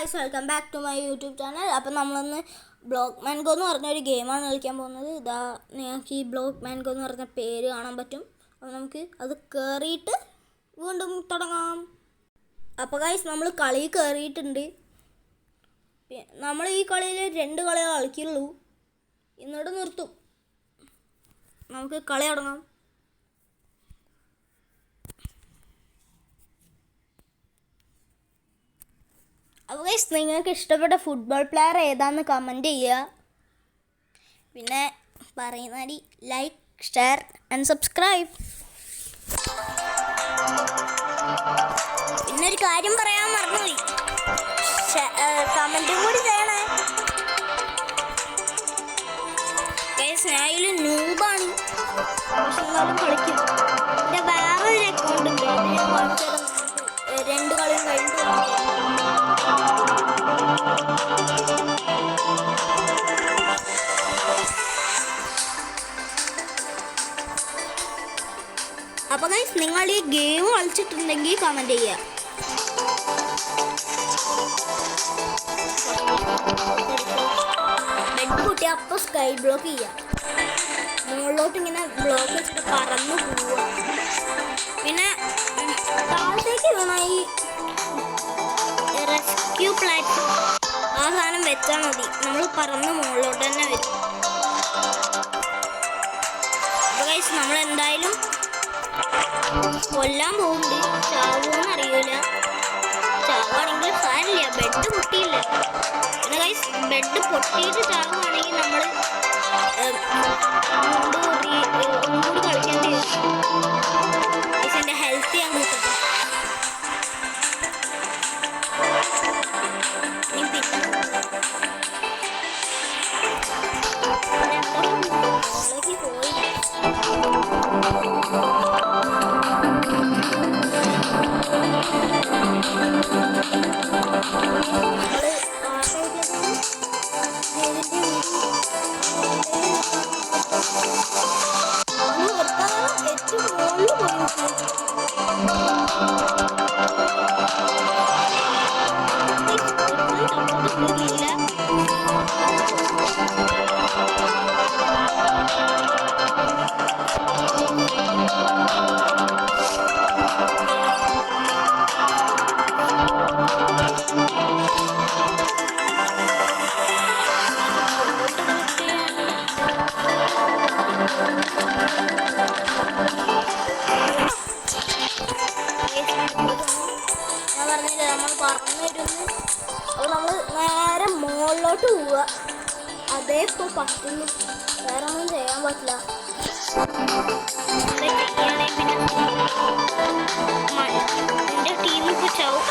Guys, welcome back to my YouTube channel. അപ്പം നമ്മളൊന്ന് block mango എന്ന് പറഞ്ഞൊരു ഗെയിമാണ് കളിക്കാൻ പോകുന്നത്. ഇതാ നിങ്ങൾക്ക് ഈ ബ്ലോക്ക് മാൻഗോ എന്ന് പറഞ്ഞ പേര് കാണാൻ പറ്റും. അപ്പോൾ നമുക്ക് അത് കയറിയിട്ട് വീണ്ടും തുടങ്ങാം. അപ്പോൾ ഗൈസ്, നമ്മൾ കളി കയറിയിട്ടുണ്ട്. നമ്മൾ ഈ കളിയിൽ 2 കളിയേ കളിക്കുള്ളൂ, എന്നിട്ട് നിർത്തും. നമുക്ക് കളി തുടങ്ങാം. അപ്പോൾ ഗൈസ്, നിങ്ങൾക്ക് ഇഷ്ടപ്പെട്ട ഫുട്ബോൾ പ്ലെയർ ഏതാണെന്ന് കമൻറ്റ് ചെയ്യുക. പിന്നെ പറയുന്നതി ലൈക്ക്, ഷെയർ ആൻഡ് സബ്സ്ക്രൈബ്. പിന്നൊരു കാര്യം പറയാൻ മറന്നുപോയി, കമൻറ്റും കൂടി ചെയ്യണേ ഗൈസ്. ഞാൻ ഇതിൽ നൂബാണ്, പക്ഷെ എന്നാലും കളിക്കും. എൻ്റെ വേറൊരു അക്കൗണ്ട് ഉണ്ട്, അത് ഞാൻ കാണിച്ചു തരാം. 2 കളിയും കഴിഞ്ഞിട്ട് അപ്പോൾ ഗൈസ്, നിങ്ങൾ ഈ ഗെയിം കളിച്ചിട്ടുണ്ടെങ്കിൽ കമൻറ്റ് ചെയ്യുക. ബെഡ് കൂട്ടി അപ്പോൾ സ്കൈ ബ്ലോക്ക് ചെയ്യുക. മുകളിലോട്ട് ഇങ്ങനെ ബ്ലോക്ക് വെച്ചിട്ട് പറന്ന് പോവുക. പിന്നെ താഴത്തേക്ക് വേണം ഈ റെസ്ക്യൂ പ്ലാറ്റ്ഫോം, ആ സാധനം വെച്ചാൽ മതി. നമ്മൾ പറന്ന് മുകളിലോട്ട് തന്നെ വരും. അപ്പോൾ ഗൈസ്, നമ്മൾ എന്തായാലും കൊല്ലാൻ പോകുന്നുണ്ട്. ചാവുമെന്ന് അറിയില്ല. ചാവുകയാണെങ്കിൽ സാരില്ല, ബെഡ് പൊട്ടിയില്ല. പിന്നെ ഗൈസ്, ബെഡ് പൊട്ടിയിട്ട് ചാവുകയാണെങ്കിൽ നമ്മൾ ഒന്നുകൂടി കളിക്കേണ്ടി വരും. ഗൈസ്, എൻ്റെ ഹെൽത്ത് ഞാൻ കൂട്ടട്ടെ. ഞാൻ പറഞ്ഞില്ല, നമ്മൾ പറഞ്ഞു വരുന്നു. അപ്പോൾ നമ്മൾ നേരെ മുകളിലോട്ട് പോവുക. അതേ ഇപ്പോൾ പറ്റുന്നു, വേറെ ഒന്നും ചെയ്യാൻ പറ്റില്ല. എൻ്റെ ടീം ഇപ്പോൾ ചാവും.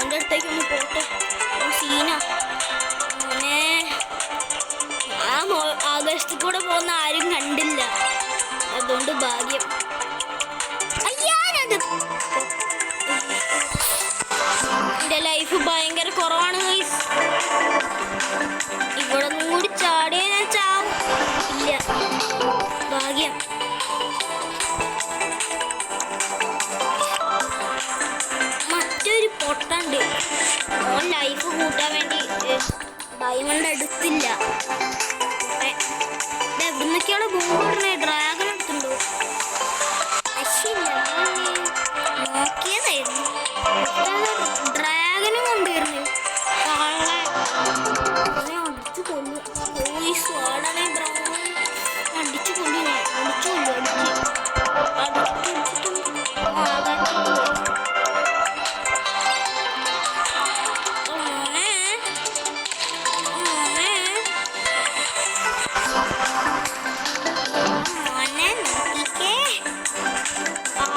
ഓൻ്റെ അടുത്തേക്ക് ഒന്ന് പോട്ടെ, സീന. അങ്ങനെ ആകാശത്ത് കൂടെ പോകുന്ന ആരും കണ്ടില്ല, അതുകൊണ്ട് ഭാഗ്യം. എൻ്റെ ലൈഫ് ഭയങ്കര കുറവാണ് ഗൈസ്. ഇവിടെ ഒന്നും കൂടി ചാടിയാ ഞാൻ ചാവും. ഇല്ല, ഭാഗ്യം. മറ്റൊരു പൊട്ടുണ്ട്, ഓൻ ലൈഫ് കൂട്ടാൻ വേണ്ടി ഡയമണ്ട് എടുത്തില്ല. എവിടുന്നൊക്കെയാണ് ബോംബിടണേ? ഡ്രാഗൺ എടുത്തുണ്ടോ? നോക്കിയതായിരുന്നു, ഡ്രാഗനും കൊണ്ടുവരുന്നു. അടിച്ചു കൊല്ലു, സ്വാടാണേ ബ്രൗൺ. അടിച്ചു കൊല്ലു, അടിച്ചു കൊല്ലു,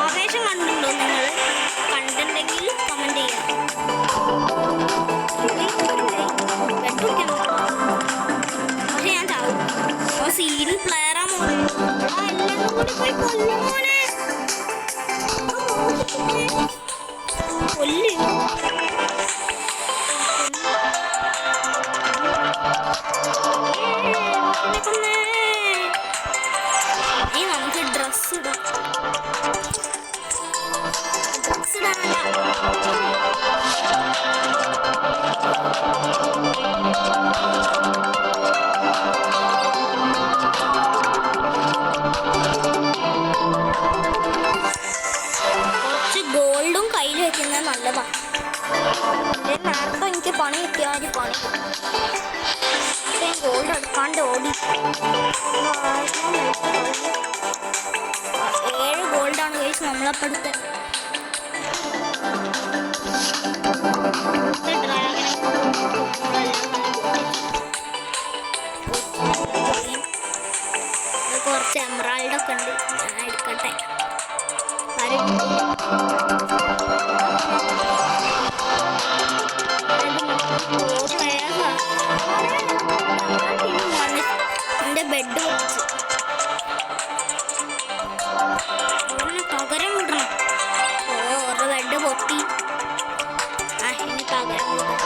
ആവേശം കണ്ടുണ്ടോ നിങ്ങൾ? കണ്ടിട്ടുണ്ടെങ്കിൽ കമൻറ്റ് ചെയ്യാം. പക്ഷെ ഞാൻ ചാവും. സീരിയൽ പ്ലെയറാ മോനെ. എല്ലാവരും കൂടി പോയി കൊല്ലുമോനെ, കൊല്ല്. ഗോൾഡ് എടുക്കാണ്ട് ഓടി. 7 ഗോൾഡാണ് ഗൈസ് നമ്മളപ്പം എടുത്തത്. കുറച്ച് എമറാൾഡൊക്കെ ഉണ്ട്, ഞാൻ എടുക്കട്ടെ. എൻ്റെ ബെഡ് വെച്ച് പകരം വിടണം. ഓരോ ബെഡ് പൊട്ടി. ഇനി പകരം വിടണം.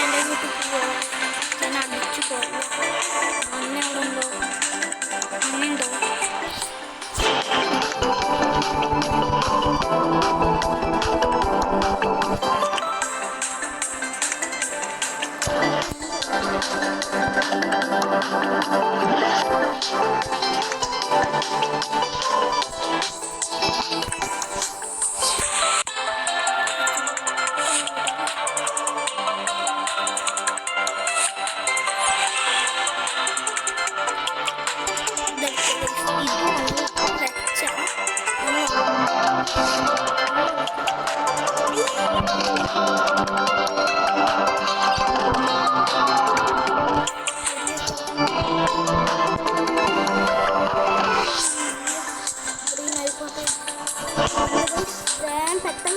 എൻ്റെ വീട്ടിൽ പോവാം. ഞാൻ അടിച്ചു പോകും. അമ്മ അവിടെ ഉണ്ടോ? അമ്മയുണ്ടോ?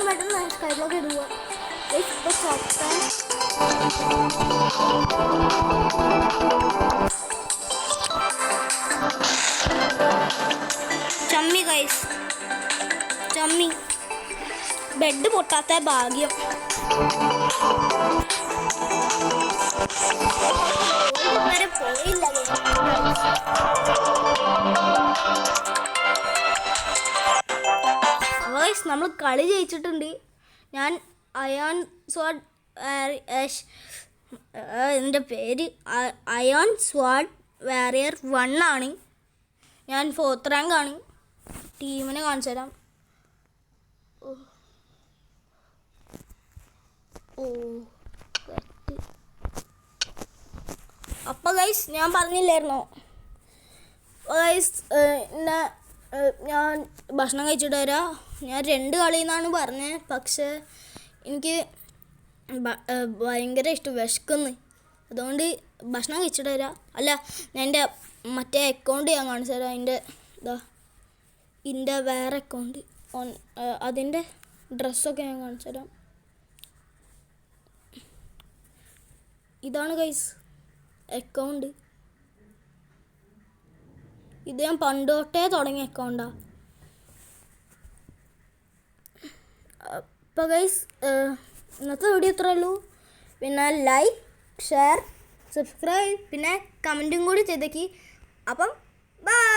പെട്ടെന്ന് സ്കൈബോക്ക് ഇടുക. ഇപ്പോൾ ചമ്മി ഗൈസ്, ചമ്മി. ബെഡ് പൊട്ടാത്ത ഭാഗ്യം. വരെ പോയില്ല ഗൈസ്. നമ്മൾ കളി ജയിച്ചിട്ടുണ്ട്. ഞാൻ അയോൺ സ്വാഡ് എൻ്റെ പേര് അയോൺ സ്വാഡ് വാരിയർ 1 ആണ്. ഞാൻ 4th റാങ്ക് ആണ്. ടീമിനെ കാണിച്ചു തരാം. അപ്പോൾ ഗൈസ് ഞാൻ പറഞ്ഞില്ലായിരുന്നോ ഗൈസ്, ഞാൻ ഭക്ഷണം കഴിച്ചിട്ട് വരാം. ഞാൻ 2 കളിയിൽ നിന്നാണ് പറഞ്ഞത്. പക്ഷേ എനിക്ക് ഭയങ്കര ഇഷ്ടം വിശക്കുന്നു. അതുകൊണ്ട് ഭക്ഷണം കഴിച്ചിട്ട് വരാം. അല്ല, ഞാൻ എൻ്റെ മറ്റേ അക്കൗണ്ട് ഞാൻ കാണിച്ചു തരാം. എൻ്റെ വേറെ അക്കൗണ്ട് അതിൻ്റെ ഡ്രസ്സൊക്കെ ഞാൻ കാണിച്ചു തരാം. ഇതാണ് ഗൈസ് അക്കൗണ്ട്. ഇത് ഞാൻ പണ്ട് തൊട്ടേ തുടങ്ങിയ അക്കൗണ്ടാണ്. അപ്പോൾ ഗൈസ് ഇന്നത്തെ വീഡിയോ ഇത്രേ ഉള്ളൂ. പിന്നെ ലൈക്ക്, ഷെയർ, സബ്സ്ക്രൈബ്, പിന്നെ കമൻറ്റും കൂടി ചെയ്തേക്ക്. അപ്പം ബൈ.